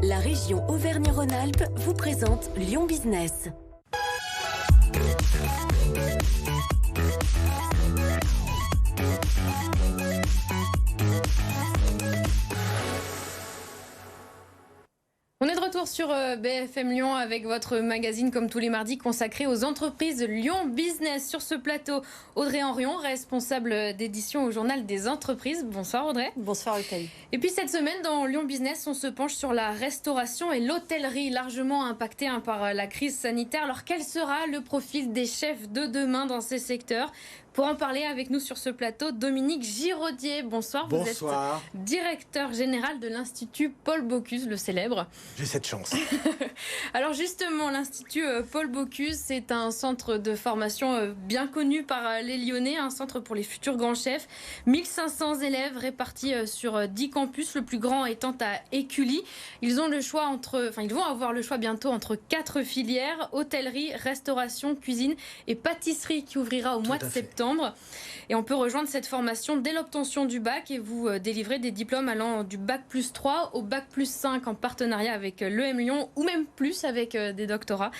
La région Auvergne-Rhône-Alpes vous présente Lyon Business. On est de retour sur BFM Lyon avec votre magazine comme tous les mardis consacré aux entreprises Lyon Business. Sur ce plateau, Audrey Henrion, responsable d'édition au Journal des Entreprises. Bonsoir Audrey. Bonsoir Aurélie. Et puis cette semaine dans Lyon Business, on se penche sur la restauration et l'hôtellerie largement impactées par la crise sanitaire. Alors quel sera le profil des chefs de demain dans ces secteurs ? Pour en parler avec nous sur ce plateau, Dominique Giraudier. Bonsoir. Bonsoir. Vous êtes directeur général de l'Institut Paul Bocuse, le célèbre. J'ai cette chance. Alors justement, l'Institut Paul Bocuse, c'est un centre de formation bien connu par les Lyonnais, un centre pour les futurs grands chefs. 1500 élèves répartis sur 10 campus, le plus grand étant à Écully. Ils vont avoir le choix bientôt entre 4 filières, hôtellerie, restauration, cuisine et pâtisserie qui ouvrira au mois de septembre. Et on peut rejoindre cette formation dès l'obtention du bac et vous délivrer des diplômes allant du bac plus 3 au bac plus 5 en partenariat avec l'EM Lyon ou même plus avec des doctorats.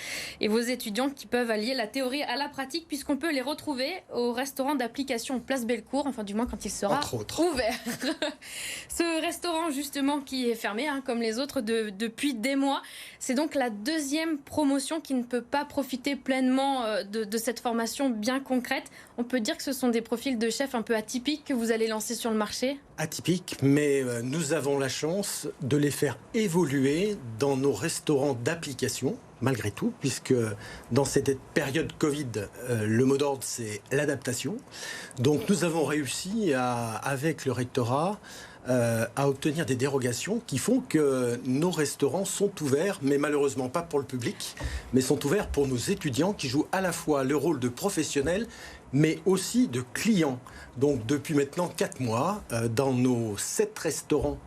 Et vos étudiants qui peuvent allier la théorie à la pratique puisqu'on peut les retrouver au restaurant d'application Place Bellecour, enfin du moins quand il sera ouvert. Ce restaurant justement qui est fermé comme les autres depuis des mois, c'est donc la deuxième promotion qui ne peut pas profiter pleinement de cette formation bien concrète. On peut dire que ce sont des profils de chefs un peu atypiques que vous allez lancer sur le marché ? Atypiques, mais nous avons la chance de les faire évoluer dans nos restaurants d'application, malgré tout, puisque dans cette période Covid, le mot d'ordre, c'est l'adaptation. Donc nous avons réussi, avec le rectorat, à obtenir des dérogations qui font que nos restaurants sont ouverts, mais malheureusement pas pour le public, mais sont ouverts pour nos étudiants qui jouent à la fois le rôle de professionnels, mais aussi de clients. Donc depuis maintenant 4 mois, dans nos 7 restaurants,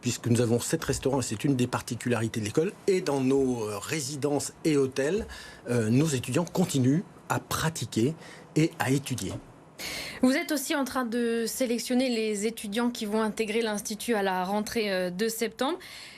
puisque nous avons 7 restaurants, et c'est une des particularités de l'école, et dans nos résidences et hôtels, nos étudiants continuent à pratiquer et à étudier. Vous êtes aussi en train de sélectionner les étudiants qui vont intégrer l'Institut à la rentrée de septembre.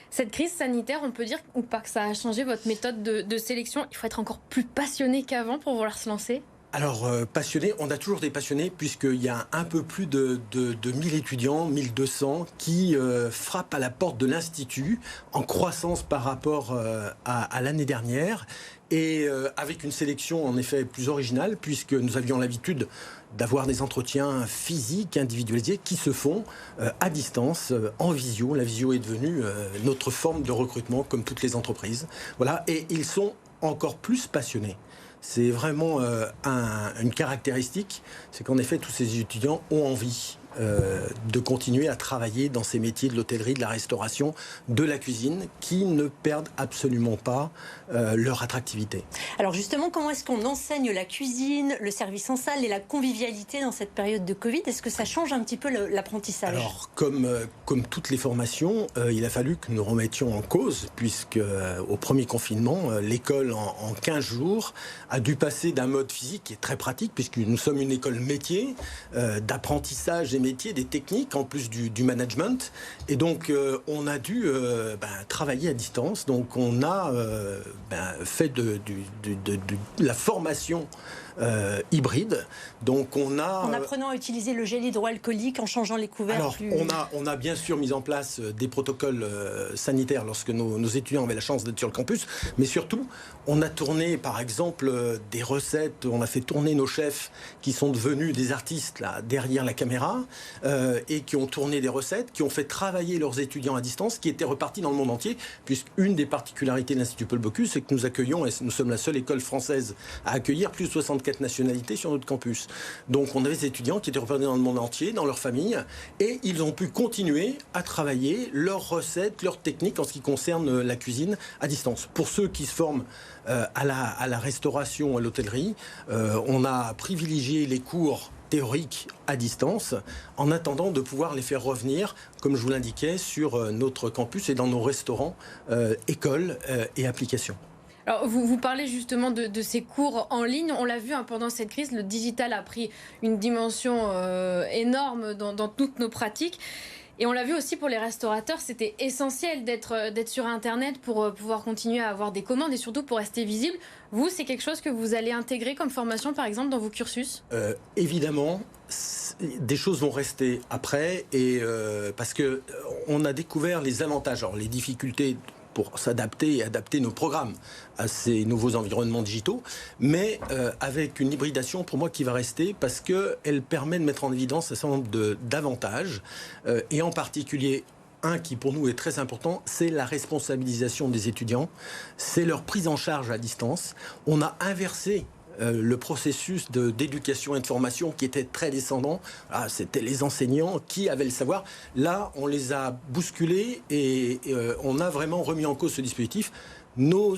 Cette crise sanitaire, on peut dire ou pas que ça a changé votre méthode de sélection ? Il faut être encore plus passionné qu'avant pour vouloir se lancer ? Alors, passionnés, on a toujours des passionnés puisqu'il y a un peu plus de 1000 étudiants, 1200, qui frappent à la porte de l'Institut en croissance par rapport à l'année dernière et avec une sélection en effet plus originale puisque nous avions l'habitude d'avoir des entretiens physiques, individualisés, qui se font à distance, en visio. La visio est devenue notre forme de recrutement comme toutes les entreprises. Voilà, et ils sont encore plus passionnés. C'est vraiment une caractéristique, c'est qu'en effet, tous ces étudiants ont envie de continuer à travailler dans ces métiers de l'hôtellerie, de la restauration, de la cuisine, qui ne perdent absolument pas leur attractivité. Alors justement, comment est-ce qu'on enseigne la cuisine, le service en salle et la convivialité dans cette période de Covid ? Est-ce que ça change un petit peu l'apprentissage ? Alors, comme toutes les formations, il a fallu que nous remettions en cause, puisque au premier confinement, l'école en 15 jours a dû passer d'un mode physique qui est très pratique, puisque nous sommes une école métier, d'apprentissage et métiers, des techniques, en plus du management. Et donc, on a dû travailler à distance. Donc, on a fait de la formation hybride. Donc, en apprenant à utiliser le gel hydroalcoolique, en changeant les couverts. Alors, on a bien sûr mis en place des protocoles sanitaires lorsque nos étudiants avaient la chance d'être sur le campus. Mais surtout, on a tourné, par exemple, des recettes. On a fait tourner nos chefs qui sont devenus des artistes là, derrière la caméra. Et qui ont tourné des recettes, qui ont fait travailler leurs étudiants à distance, qui étaient repartis dans le monde entier, puisqu'une des particularités de l'Institut Paul Bocuse, c'est que nous accueillons, et nous sommes la seule école française à accueillir plus de 64 nationalités sur notre campus. Donc on avait des étudiants qui étaient repartis dans le monde entier, dans leur famille, et ils ont pu continuer à travailler leurs recettes, leurs techniques en ce qui concerne la cuisine à distance. Pour ceux qui se forment à la restauration, à l'hôtellerie, on a privilégié les cours théoriques à distance, en attendant de pouvoir les faire revenir, comme je vous l'indiquais, sur notre campus et dans nos restaurants, écoles et applications. Alors, vous parlez justement de ces cours en ligne. On l'a vu pendant cette crise, le digital a pris une dimension énorme dans toutes nos pratiques. Et on l'a vu aussi pour les restaurateurs, c'était essentiel d'être sur Internet pour pouvoir continuer à avoir des commandes et surtout pour rester visible. Vous, c'est quelque chose que vous allez intégrer comme formation, par exemple, dans vos cursus ? Évidemment, des choses vont rester après, et parce que on a découvert les avantages, alors les difficultés pour s'adapter et adapter nos programmes à ces nouveaux environnements digitaux, mais avec une hybridation pour moi qui va rester parce qu'elle permet de mettre en évidence un certain nombre d'avantages, et en particulier un qui pour nous est très important, c'est la responsabilisation des étudiants, c'est leur prise en charge à distance. On a inversé le processus d'éducation et de formation qui était très descendant. C'était les enseignants qui avaient le savoir. Là, on les a bousculés et on a vraiment remis en cause ce dispositif. Nos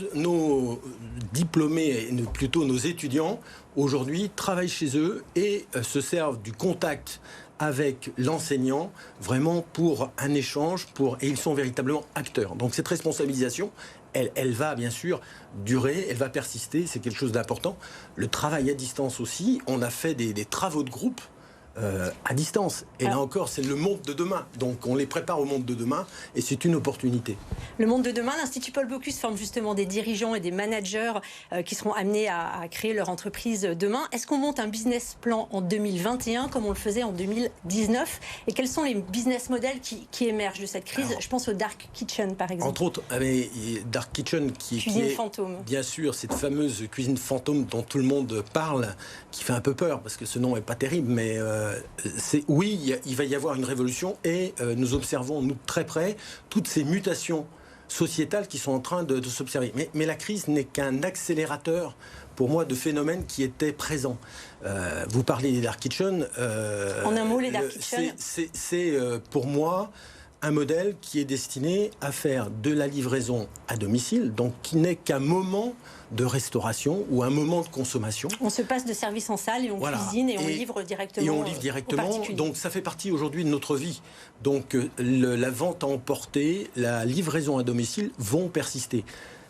diplômés, plutôt nos étudiants, aujourd'hui travaillent chez eux et se servent du contact avec l'enseignant vraiment pour un échange, et ils sont véritablement acteurs. Donc cette responsabilisation, elle va bien sûr durer, elle va persister, c'est quelque chose d'important. Le travail à distance aussi, on a fait des travaux de groupe à distance. Et là encore, c'est le monde de demain. Donc on les prépare au monde de demain et c'est une opportunité. Le monde de demain, l'Institut Paul Bocuse forme justement des dirigeants et des managers qui seront amenés à créer leur entreprise demain. Est-ce qu'on monte un business plan en 2021 comme on le faisait en 2019 ? Et quels sont les business models qui émergent de cette crise ? Je pense au Dark Kitchen par exemple. Entre autres, Dark Kitchen qui est fantôme. Bien sûr, cette fameuse cuisine fantôme dont tout le monde parle, qui fait un peu peur parce que ce nom n'est pas terrible, mais il va y avoir une révolution et nous observons, nous, très près, toutes ces mutations sociétales qui sont en train de s'observer. Mais la crise n'est qu'un accélérateur, pour moi, de phénomènes qui étaient présents. Vous parlez des Dark Kitchen. En un mot, les Dark Kitchen. C'est pour moi un modèle qui est destiné à faire de la livraison à domicile, donc qui n'est qu'un moment de restauration ou un moment de consommation. On se passe de service en salle et on cuisine et on livre directement. Et on livre directement. Donc ça fait partie aujourd'hui de notre vie. Donc la vente à emporter, la livraison à domicile vont persister.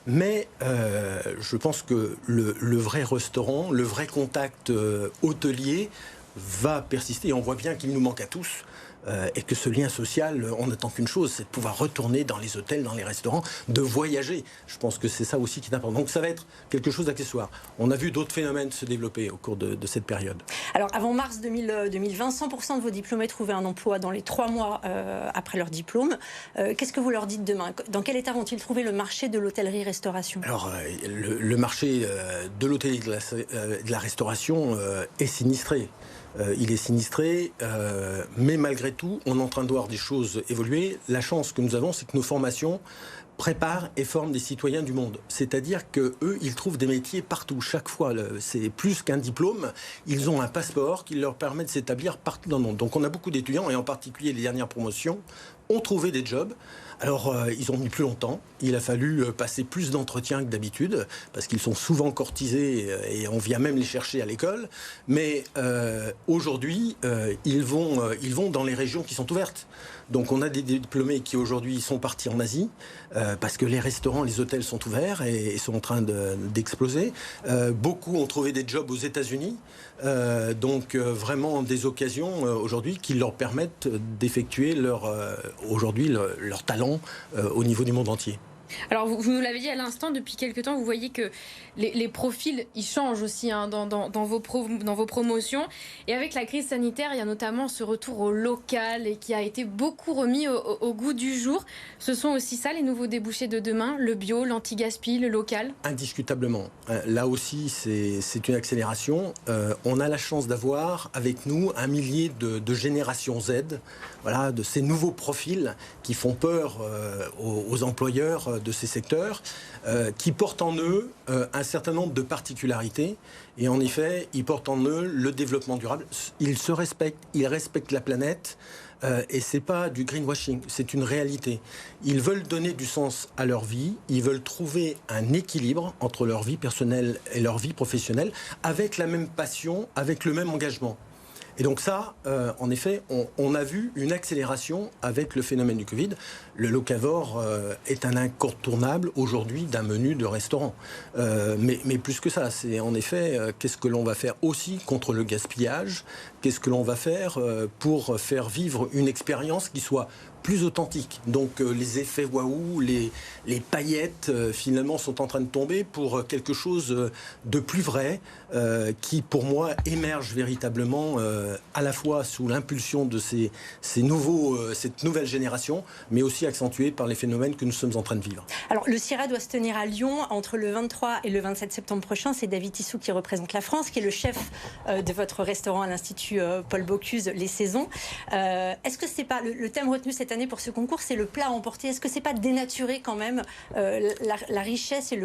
Mais je pense que le vrai restaurant, le vrai contact hôtelier va persister. Et on voit bien qu'il nous manque à tous. Et que ce lien social, on n'attend qu'une chose, c'est de pouvoir retourner dans les hôtels, dans les restaurants, de voyager. Je pense que c'est ça aussi qui est important. Donc ça va être quelque chose d'accessoire. On a vu d'autres phénomènes se développer au cours de cette période. Alors avant mars 2020, 100% de vos diplômés trouvaient un emploi dans les 3 mois après leur diplôme. Qu'est-ce que vous leur dites demain ? Dans quel état vont-ils trouver le marché de l'hôtellerie-restauration ? Alors le marché de l'hôtellerie de la restauration est sinistré. Il est sinistré, mais malgré tout, on est en train de voir des choses évoluer. La chance que nous avons, c'est que nos formations préparent et forment des citoyens du monde. C'est-à-dire qu'eux, ils trouvent des métiers partout. Chaque fois, c'est plus qu'un diplôme. Ils ont un passeport qui leur permet de s'établir partout dans le monde. Donc on a beaucoup d'étudiants, et en particulier les dernières promotions, ont trouvé des jobs. Alors, ils ont mis plus longtemps. Il a fallu passer plus d'entretiens que d'habitude, parce qu'ils sont souvent courtisés et on vient même les chercher à l'école. Mais aujourd'hui, ils vont dans les régions qui sont ouvertes. Donc, on a des diplômés qui aujourd'hui sont partis en Asie, parce que les restaurants, les hôtels sont ouverts et sont en train d'exploser. Beaucoup ont trouvé des jobs aux États-Unis. Donc, vraiment des occasions aujourd'hui qui leur permettent d'effectuer leur talent au niveau du monde entier. Alors, vous nous l'avez dit à l'instant, depuis quelques temps, vous voyez que les profils, ils changent aussi dans vos promotions. Et avec la crise sanitaire, il y a notamment ce retour au local et qui a été beaucoup remis au goût du jour. Ce sont aussi ça, les nouveaux débouchés de demain, le bio, l'anti-gaspi, le local ? Indiscutablement. Là aussi, c'est une accélération. On a la chance d'avoir avec nous un millier de générations Z, voilà, de ces nouveaux profils qui font peur aux employeurs de ces secteurs, qui portent en eux un certain nombre de particularités. Et en effet, ils portent en eux le développement durable. Ils se respectent, ils respectent la planète. Et c'est pas du greenwashing, c'est une réalité. Ils veulent donner du sens à leur vie, ils veulent trouver un équilibre entre leur vie personnelle et leur vie professionnelle, avec la même passion, avec le même engagement. Et donc ça, en effet, on a vu une accélération avec le phénomène du Covid. Le locavore est un incontournable aujourd'hui d'un menu de restaurant. Mais plus que ça, c'est en effet, qu'est-ce que l'on va faire aussi contre le gaspillage ? qu'est-ce que l'on va faire pour faire vivre une expérience qui soit plus authentique. Donc les effets waouh, les paillettes finalement sont en train de tomber pour quelque chose de plus vrai qui pour moi émerge véritablement à la fois sous l'impulsion de cette nouvelle génération, mais aussi accentuée par les phénomènes que nous sommes en train de vivre. Alors le CIRA doit se tenir à Lyon entre le 23 et le 27 septembre prochain. C'est David Tissou qui représente la France, qui est le chef de votre restaurant à l'Institut Paul Bocuse, Les Saisons. Est-ce que c'est pas le thème retenu cette année pour ce concours, c'est le plat à emporter? Est-ce que c'est pas dénaturer quand même la richesse et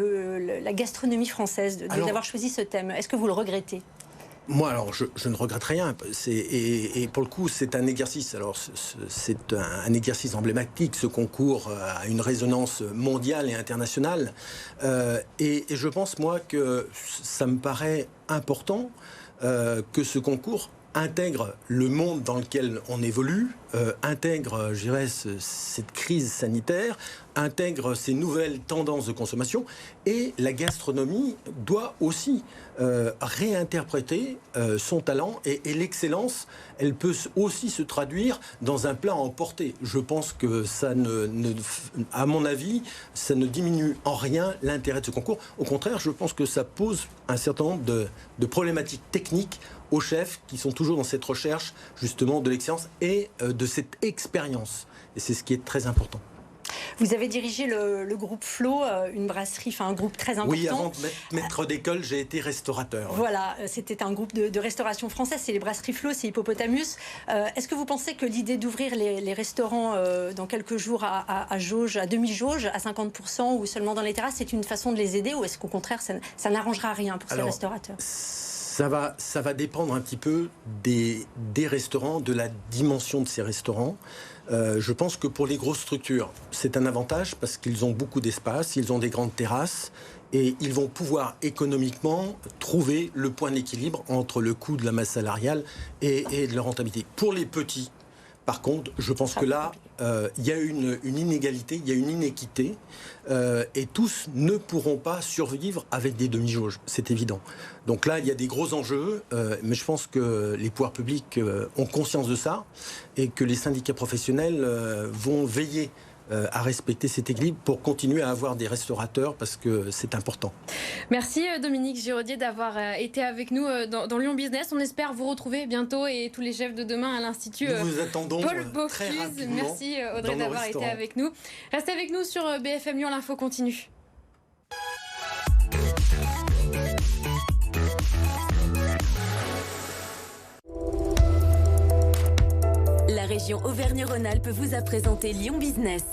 la gastronomie française d'avoir choisi ce thème? Est-ce que vous le regrettez? Moi, alors, je ne regrette rien. Et pour le coup, c'est un exercice. Alors, c'est un exercice emblématique. Ce concours a une résonance mondiale et internationale. Et je pense, moi, que ça me paraît important que ce concours intègre le monde dans lequel on évolue, intègre, je dirais, cette crise sanitaire, intègre ces nouvelles tendances de consommation, et la gastronomie doit aussi réinterpréter son talent, et l'excellence, elle peut aussi se traduire dans un plat à emporter. Je pense que ça à mon avis, ça ne diminue en rien l'intérêt de ce concours. Au contraire, je pense que ça pose un certain nombre de problématiques techniques aux chefs qui sont toujours dans cette recherche justement de l'excellence et de cette expérience. Et c'est ce qui est très important. Vous avez dirigé le groupe Flo, une brasserie, enfin un groupe très important. Oui, avant de maître d'école, j'ai été restaurateur. Voilà, c'était un groupe de restauration française, c'est les brasseries Flo, c'est Hippopotamus. Est-ce que vous pensez que l'idée d'ouvrir les restaurants dans quelques jours à jauge, à demi-jauge, à 50% ou seulement dans les terrasses, c'est une façon de les aider, ou est-ce qu'au contraire, ça n'arrangera rien pour ces restaurateurs? Ça va dépendre un petit peu des restaurants, de la dimension de ces restaurants. Je pense que pour les grosses structures, c'est un avantage parce qu'ils ont beaucoup d'espace, ils ont des grandes terrasses et ils vont pouvoir économiquement trouver le point d'équilibre entre le coût de la masse salariale et de leur rentabilité. Pour les petits, par contre, je pense que là, il y a une inégalité, il y a une inéquité, et tous ne pourront pas survivre avec des demi-jauges, c'est évident. Donc là, il y a des gros enjeux, mais je pense que les pouvoirs publics ont conscience de ça, et que les syndicats professionnels vont veiller à respecter cet équilibre pour continuer à avoir des restaurateurs parce que c'est important. Merci Dominique Giraudier d'avoir été avec nous dans Lyon Business. On espère vous retrouver bientôt et tous les chefs de demain à l'Institut Paul Bocuse. Merci Audrey d'avoir été avec nous. Restez avec nous sur BFM Lyon, l'info continue. La région Auvergne-Rhône-Alpes vous a présenté Lyon Business.